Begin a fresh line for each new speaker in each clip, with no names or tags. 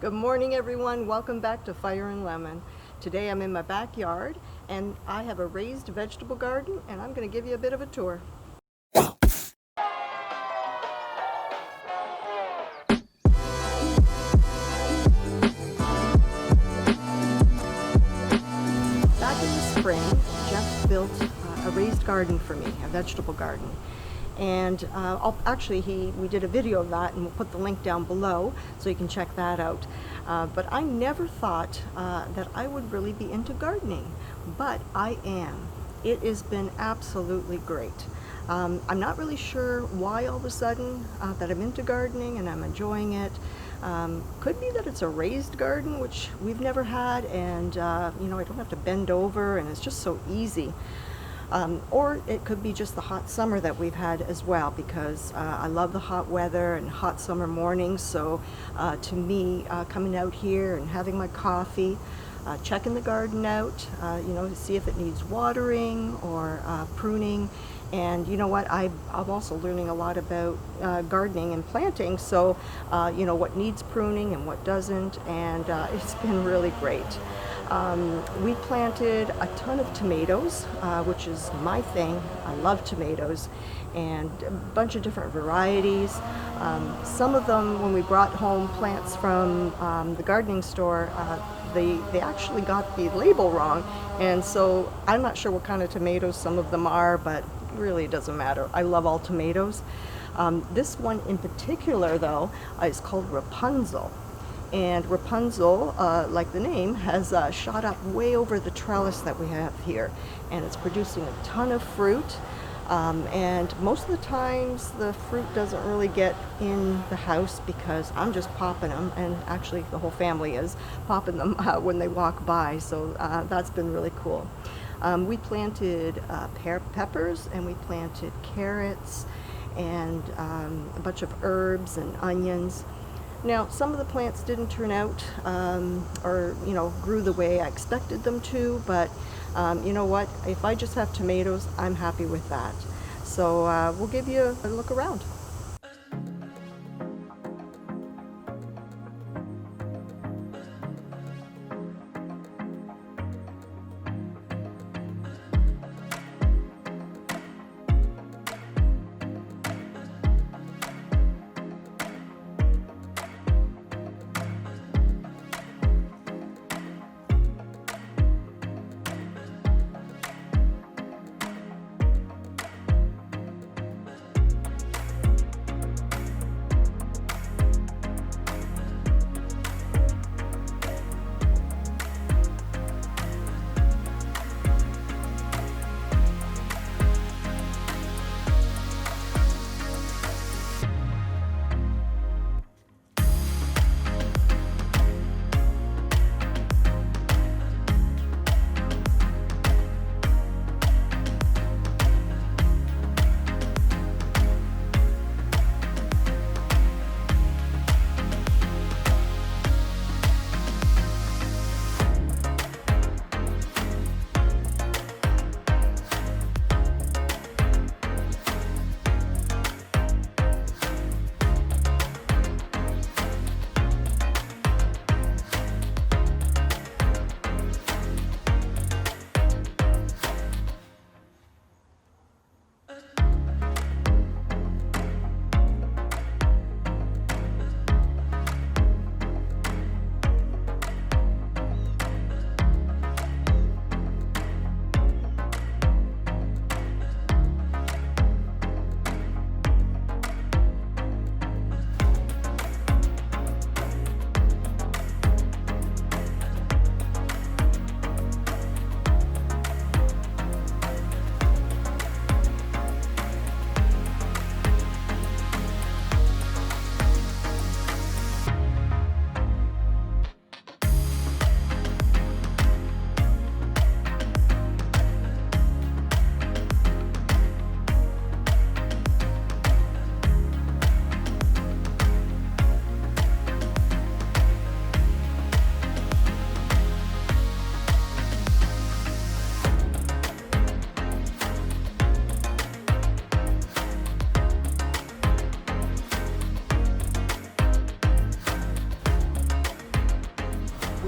Good morning, everyone. Welcome back to Fire and Lemon. Today I'm in my backyard and I have a raised vegetable garden and I'm going to give you a bit of a tour. Back in the spring, Jeff built a raised garden for me, a vegetable garden. And we did a video of that and we'll put the link down below so you can check that out. But I never thought that I would really be into gardening, but I am. It has been absolutely great. I'm not really sure why all of a sudden that I'm into gardening and I'm enjoying it. Could be that it's a raised garden, which we've never had, and I don't have to bend over and it's just so easy. Or it could be just the hot summer that we've had as well, because I love the hot weather and hot summer mornings. So to me, coming out here and having my coffee, checking the garden out, to see if it needs watering or pruning. And you know what, I'm also learning a lot about gardening and planting, so what needs pruning and what doesn't, and it's been really great. We planted a ton of tomatoes, which is my thing. I love tomatoes, and a bunch of different varieties. Some of them, when we brought home plants from the gardening store, they actually got the label wrong, and so I'm not sure what kind of tomatoes some of them are, but really it doesn't matter. I love all tomatoes. This one in particular, though, is called Rapunzel. And Rapunzel, like the name, has shot up way over the trellis that we have here, and it's producing a ton of fruit. And most of the times the fruit doesn't really get in the house because I'm just popping them, and actually the whole family is popping them when they walk by, so that's been really cool. We planted peppers, and we planted carrots, and a bunch of herbs and onions. Now, some of the plants didn't turn out or grew the way I expected them to, but you know what? If I just have tomatoes, I'm happy with that. So we'll give you a look around.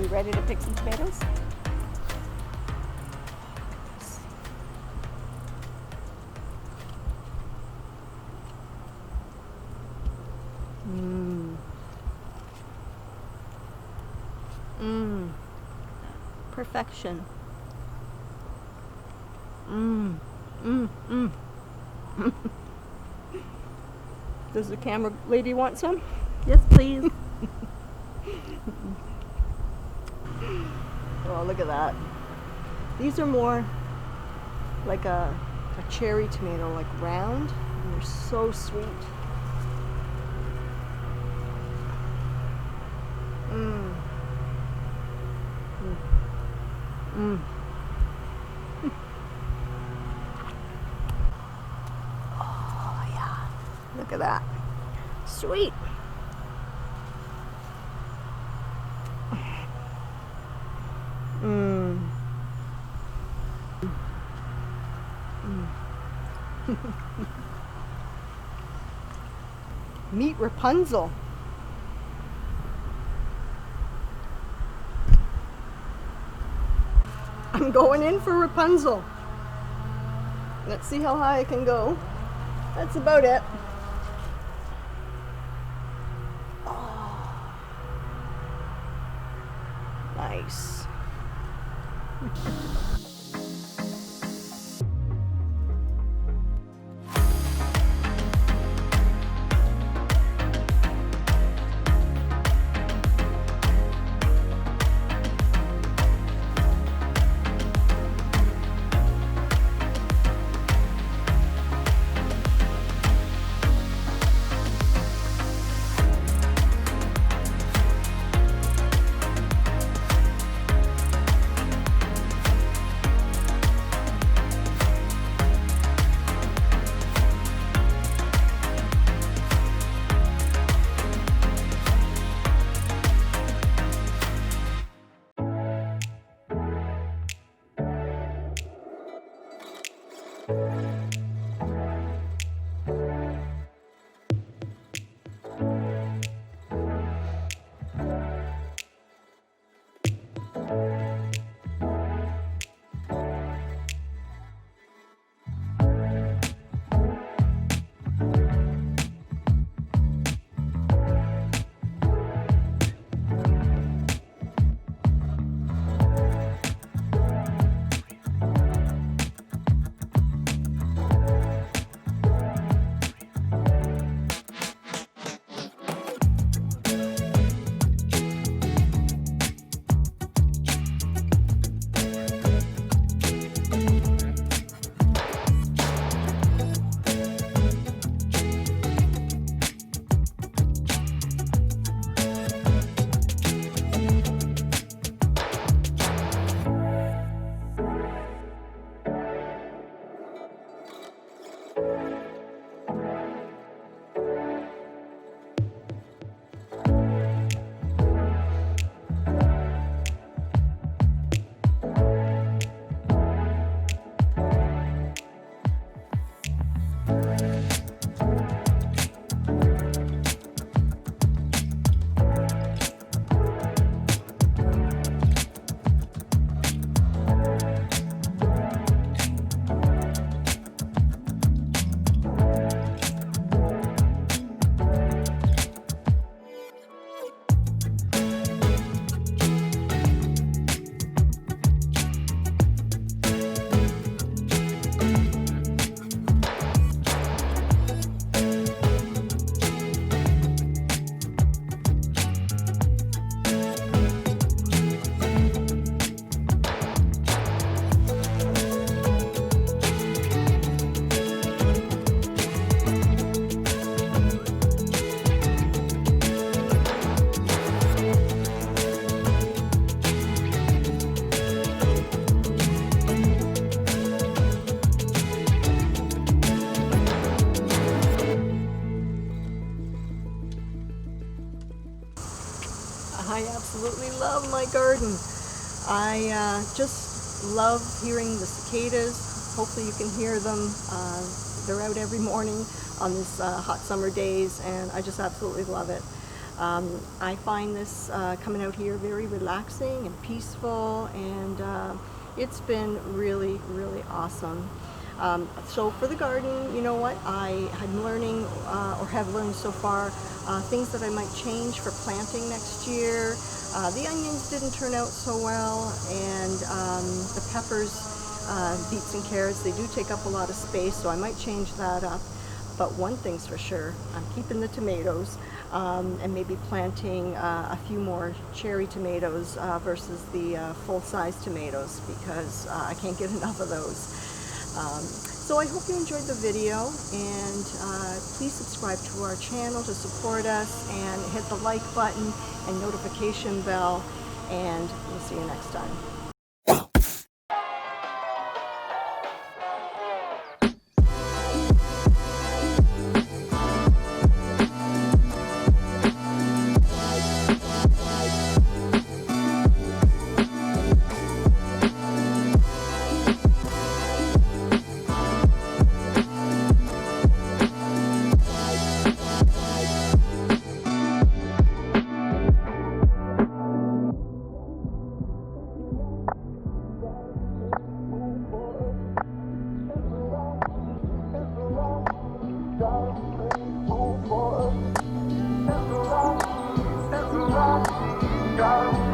we ready to pick some tomatoes?
Perfection. Does the camera lady want some?
Yes, please.
Oh, look at that. These are more like a cherry tomato, like round, and they're so sweet. Oh yeah, look at that. Sweet. Meet Rapunzel. I'm going in for Rapunzel. Let's see how high I can go. That's about it. Oh, nice. I absolutely love my garden. I just love hearing the cicadas. Hopefully you can hear them. They're out every morning on this hot summer days, and I just absolutely love it. I find this coming out here very relaxing and peaceful, and it's been really, really awesome. So for the garden, you know what, I'm learning or have learned so far things that I might change for planting next year. The onions didn't turn out so well, and the peppers, beets and carrots, they do take up a lot of space, so I might change that up. But one thing's for sure, I'm keeping the tomatoes, and maybe planting a few more cherry tomatoes versus the full-size tomatoes, because I can't get enough of those. So I hope you enjoyed the video, and please subscribe to our channel to support us, and hit the like button and notification bell, and we'll see you next time. Go.